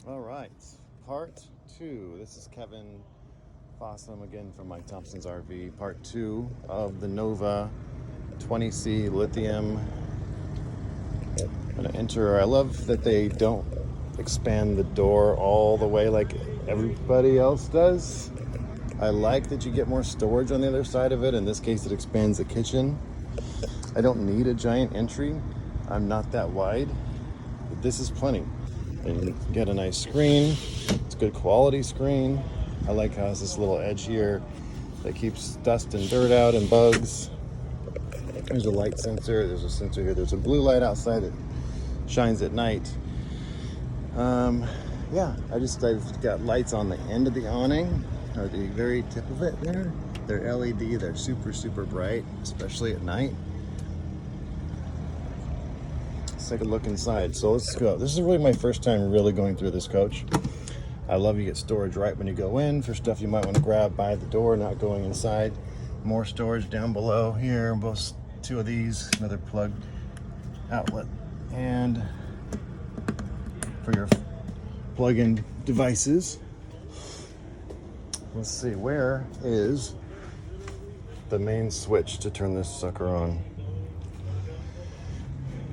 All right, part two. This is Kevin Fossum again from Mike Thompson's RV. Part two of the Nova 20C Lithium. I'm gonna enter. I love that they don't expand the door all the way like everybody else does. I like that you get more storage on the other side of it. In this case, it expands the kitchen. I don't need a giant entry. I'm not that wide, but this is plenty. And you get a nice screen. It's a good quality screen. I like how it's this little edge here that keeps dust and dirt out and bugs. There's a light sensor. There's a sensor here. There's a blue light outside that shines at night. Yeah, I've got lights on the end of the awning, or the very tip of it there. They're LED. They're super, super bright, especially at night. Let's take a look inside. So let's go. This is really my first time really going through this coach. I love you get storage right when you go in for stuff you might want to grab by the door, not going inside. More storage down below here. Both two of these, another plug outlet, and for your plug-in devices. Let's see, where is the main switch to turn this sucker on?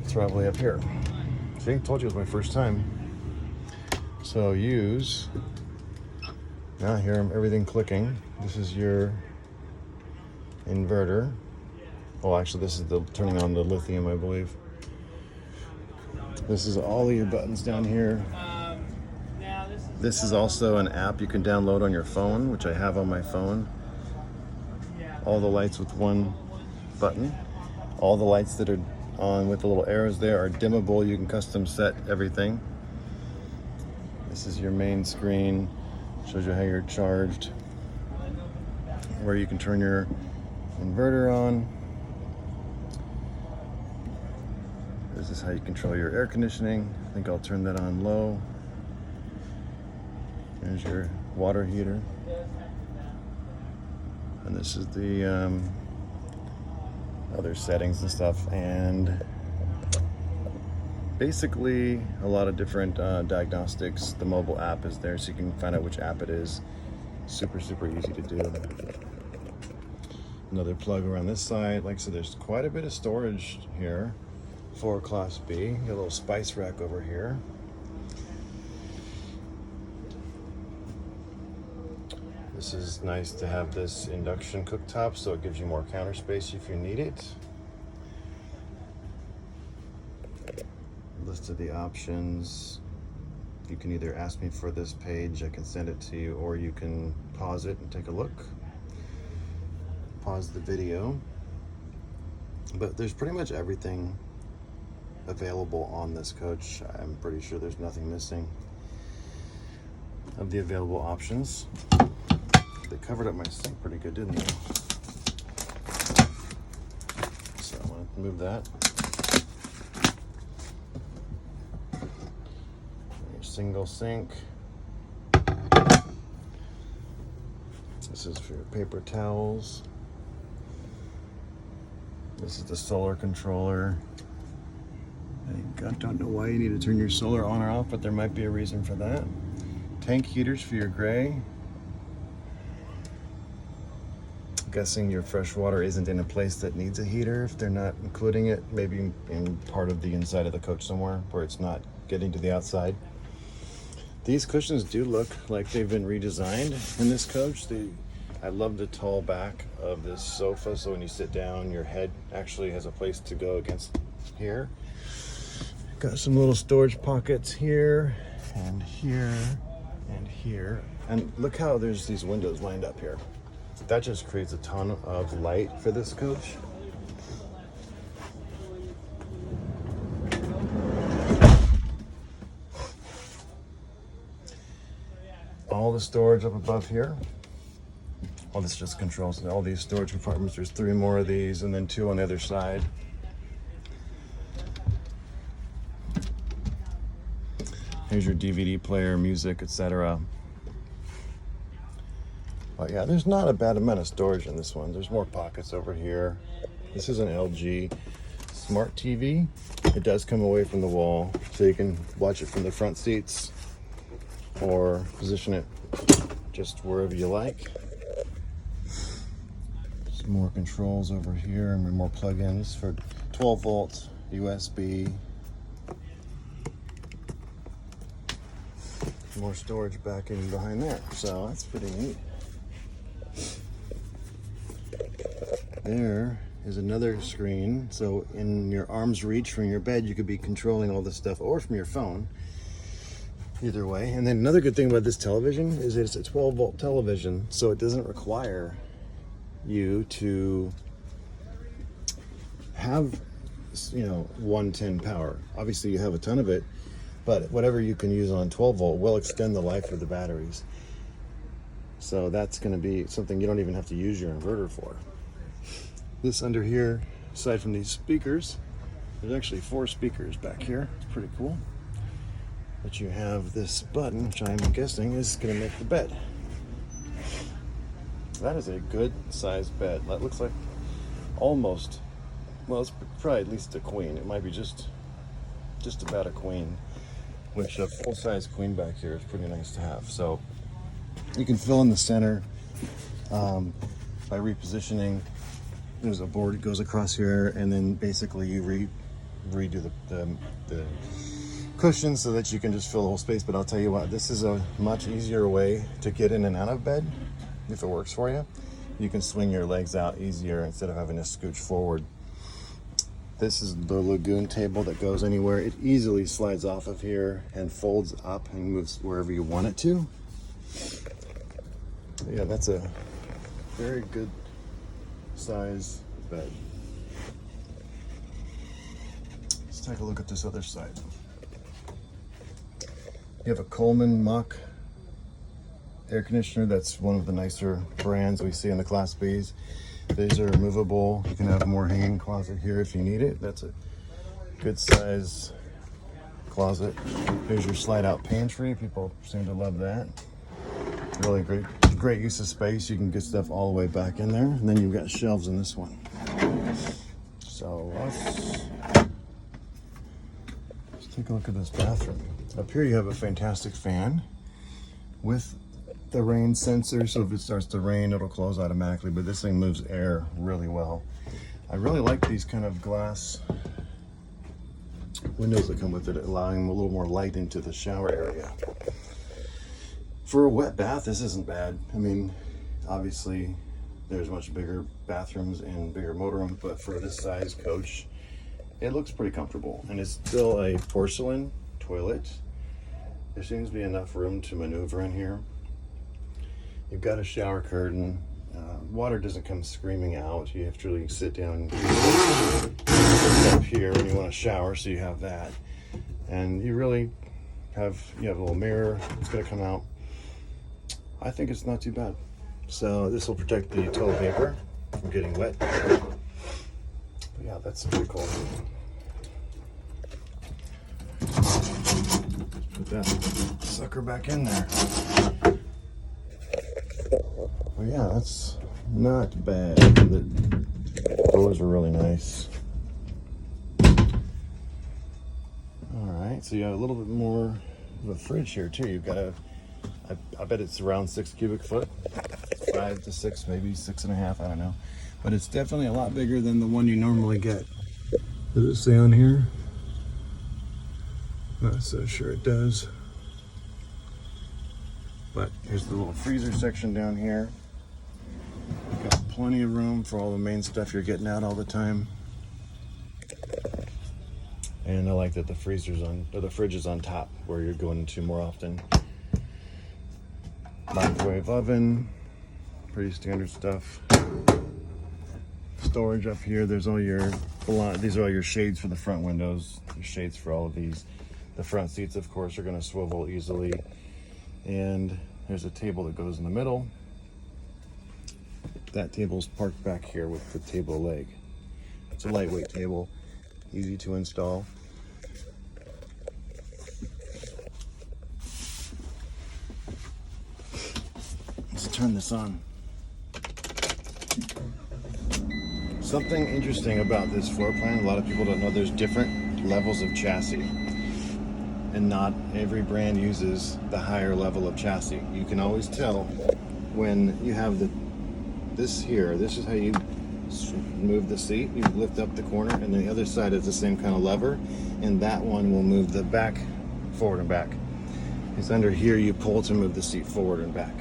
It's probably up here. See, I told you it was my first time. So use, now I hear everything clicking. This is your inverter. Oh, actually this is the turning on the lithium, I believe. This is all of your buttons down here. This is also an app you can download on your phone, which I have on my phone. All the lights with one button. All the lights that are on with the little arrows there are dimmable. You can custom set everything. This is your main screen. Shows you how you're charged. Where you can turn your inverter on. This is how you control your air conditioning. I think I'll turn that on low. There's your water heater. And this is the other settings and stuff, and basically a lot of different diagnostics. The mobile app is there, so you can find out which app it is. Super, super easy to do. Another plug around this side. Like I said, there's quite a bit of storage here for Class B. Got a little spice rack over here. This is nice to have this induction cooktop, so it gives you more counter space if you need it. List of the options. You can either ask me for this page, I can send it to you, or you can pause it and take a look. Pause the video. But there's pretty much everything available on this coach. I'm pretty sure there's nothing missing of the available options. They covered up my sink pretty good, didn't they? So I want to move that. Your single sink. This is for your paper towels. This is the solar controller. I don't know why you need to turn your solar on or off, but there might be a reason for that. Tank heaters for your gray. Guessing your fresh water isn't in a place that needs a heater if they're not including it, maybe in part of the inside of the coach somewhere where it's not getting to the outside. These cushions do look like they've been redesigned in this coach. I love the tall back of this sofa, so when you sit down, your head actually has a place to go against here. Got some little storage pockets here and here and here. And look how there's these windows lined up here. That just creates a ton of light for this coach. All the storage up above here. All this just controls all these storage compartments. There's 3 more of these and then 2 on the other side. Here's your DVD player, music, etc. But yeah, there's not a bad amount of storage in this one. There's more pockets over here. This is an LG smart TV. It does come away from the wall, so you can watch it from the front seats. or position it just wherever you like. Some more controls over here and more plugins for 12 volt USB. More storage back in behind there, so that's pretty neat. There is another screen, so in your arm's reach from your bed you could be controlling all this stuff, or from your phone, either way. And then another good thing about this television is it's a 12 volt television, so it doesn't require you to have, you know, 110 power. Obviously you have a ton of it, but whatever you can use on 12 volt will extend the life of the batteries. So that's going to be something you don't even have to use your inverter for. This under here, aside from these speakers, there's actually 4 speakers back here. It's pretty cool. But you have this button, which I'm guessing is going to make the bed. That is a good sized bed. That looks like almost, well, it's probably at least a queen. It might be just about a queen, which a full size queen back here is pretty nice to have. So you can fill in the center by repositioning. There's a board that goes across here, and then basically you redo the cushion so that you can just fill the whole space. But I'll tell you what, this is a much easier way to get in and out of bed. If it works for you, you can swing your legs out easier instead of having to scooch forward. This is the Lagoon table that goes anywhere. It easily slides off of here and folds up and moves wherever you want it to. Yeah, that's a very good size bed. Let's take a look at this other side. You have a Coachmen mock air conditioner. That's one of the nicer brands we see in the Class Bs. These are removable. You can have more hanging closet here if you need it. That's a good size closet. There's your slide out pantry. People seem to love that. Really great use of space. You can get stuff all the way back in there. And then you've got shelves in this one. So let's take a look at this bathroom. Up here you have a fantastic fan with the rain sensor, so if it starts to rain it'll close automatically, but this thing moves air really well. I really like these kind of glass windows that come with it, allowing a little more light into the shower area. For a wet bath, this isn't bad. I mean, obviously there's much bigger bathrooms and bigger motorhomes, but for this size coach it looks pretty comfortable. And it's still a porcelain toilet. There seems to be enough room to maneuver in here. You've got a shower curtain. Water doesn't come screaming out. You have to really sit down up here when you want to shower, so you have that. And you really have a little mirror. It's going to come out. I think it's not too bad. So this will protect the toilet paper from getting wet. But yeah, that's pretty cool. Put that sucker back in there. Well, yeah, that's not bad. The doors are really nice. All right, so you have a little bit more of a fridge here too. You've got I bet it's around 6 cubic foot, 5 to 6, maybe 6.5, I don't know. But it's definitely a lot bigger than the one you normally get. Does it say on here? Not so sure it does. But here's the little freezer section down here. Got plenty of room for all the main stuff you're getting out all the time. And I like that the fridge is on top where you're going to more often. Microwave oven, pretty standard stuff. Storage up here. There's all your, these are all your shades for the front windows. Your shades for all of these. The front seats, of course, are going to swivel easily. And there's a table that goes in the middle. That table's parked back here with the table leg. It's a lightweight table, easy to install. Let's turn this on. Something interesting about this floor plan, a lot of people don't know there's different levels of chassis. And and not every brand uses the higher level of chassis. You can always tell when you have this here. This is how you move the seat. You lift up the corner, and the other side is the same kind of lever, and that one will move the back forward and back. It's under here you pull to move the seat forward and back.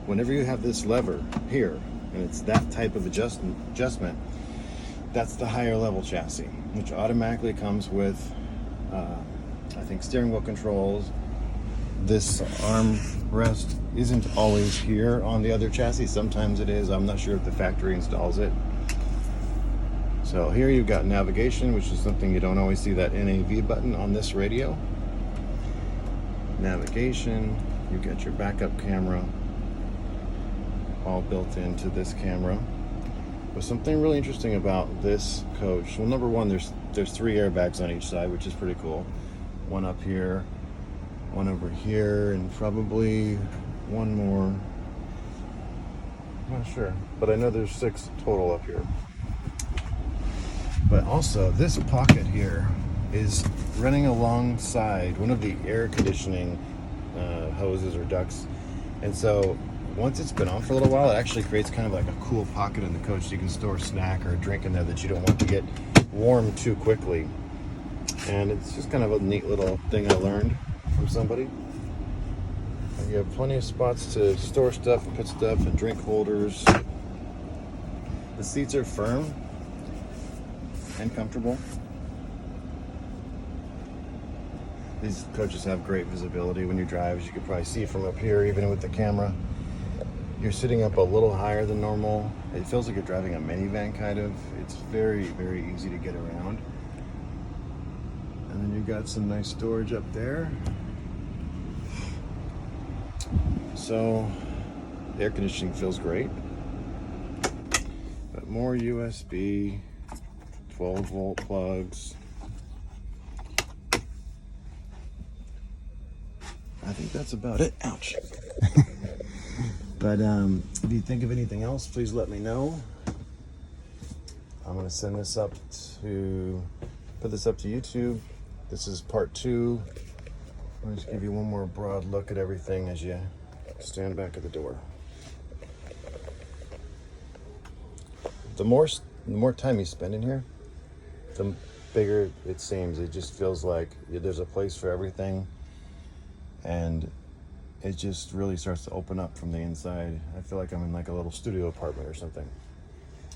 Whenever you have this lever here, and it's that type of adjustment, that's the higher level chassis, which automatically comes with I think steering wheel controls. This arm rest isn't always here on the other chassis. Sometimes it is. I'm not sure if the factory installs it. So here you've got navigation, which is something you don't always see, that NAV button on this radio. Navigation, you get your backup camera all built into this camera. But something really interesting about this coach, well, number one, there's 3 airbags on each side, which is pretty cool. One up here, one over here, and probably one more. I'm not sure, but I know there's 6 total up here. But also, this pocket here is running alongside one of the air conditioning hoses or ducts. And so once it's been on for a little while, it actually creates kind of like a cool pocket in the coach, so you can store a snack or a drink in there that you don't want to get warm too quickly. And it's just kind of a neat little thing I learned from somebody. And you have plenty of spots to store stuff and put stuff, and drink holders. The seats are firm and comfortable. These coaches have great visibility when you drive, as you can probably see from up here, even with the camera. You're sitting up a little higher than normal. It feels like you're driving a minivan kind of. It's very, very easy to get around. And then you've got some nice storage up there. So the air conditioning feels great. But more USB, 12-volt plugs. I think that's about it. Ouch. But if you think of anything else, please let me know. I'm going to send this up to, put this up to YouTube. This is part 2. I'll just give you one more broad look at everything as you stand back at the door. The more time you spend in here, the bigger it seems. It just feels like there's a place for everything, and it just really starts to open up from the inside. I feel like I'm in like a little studio apartment or something.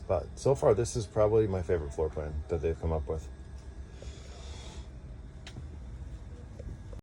But so far, this is probably my favorite floor plan that they've come up with.